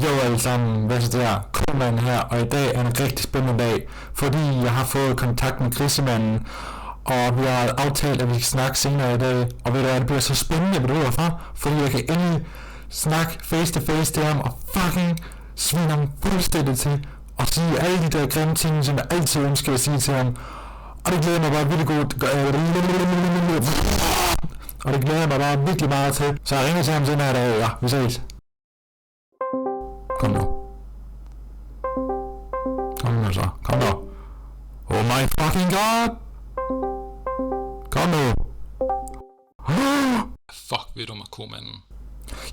Jo alle sammen, hvad så der? Koman her, og i dag er en rigtig spændende dag, fordi jeg har fået kontakt med grisemanden, og vi har aftalt, at vi skal snakke senere i dag, og ved du hvad, det bliver så spændende, hvad du er fra, fordi jeg kan endelig snakke face to face til ham, og fucking svine ham fuldstændig til, og sige alle de der grimme ting, som jeg altid ønsker at sige til ham, og det glæder mig bare virkelig godt, og det glæder mig bare virkelig meget til, så jeg ringer til ham senere i dag, ja, vi ses. Kom nu. Kom nu så. Kom nu. Oh my fucking god! Kom nu. Fuck, ved du mig, komanden?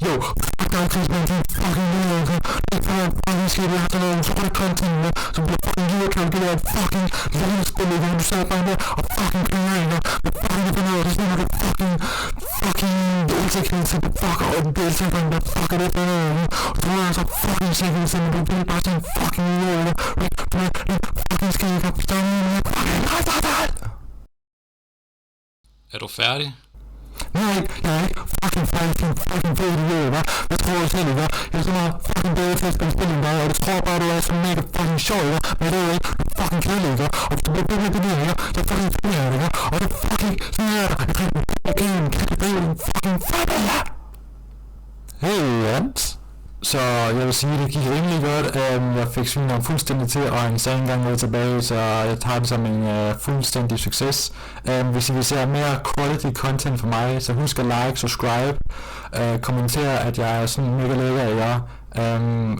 Jo, fuck dig, Chris, man, din fucking lille. Det er for fucking skidt, jeg har sådan noget utroligt content med, som bliver fucking viderekaldt, det der fucking lillespil, hvor du sad bare med, og fucking klaringer, med fucking det noget, det er sådan noget, fucking deltagerklæde til det fucker, og den deltager, der fucker det for noget, og så er jeg så fucking sikker til, men du bliver bare sådan fucking idiot, med en fucking skidt, og fucking Er du færdig? Nej, jeg er ikke fucking færdig til en fucking fed idiot, hva'? Hvad tror du selv, hva'? Jeg er så meget fucking bedre til at spille spil end dig, og du tror bare, du er så mega fucking sjov, hva'? Men det er jo ikke, du er fucking kedelig, hva'? Og hvis du bliver bedre med det der, hva'? Så er fucking spiller det, hva'? Og det er fucking sådan her, jeg kan ikke fucking fucking Hey, Jens. Så jeg vil sige, at det gik rimelig godt. Jeg fik svinet fuldstændig til, og en sag engang med tilbage, så jeg tager det som en fuldstændig succes. Hvis I vil se mere quality content for mig, så husk at like, subscribe, kommentere, at jeg er sådan mega lækker af jer,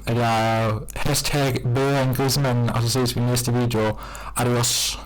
at jeg er hashtag bedre end grisemanden, og så ses vi i næste video. Adios.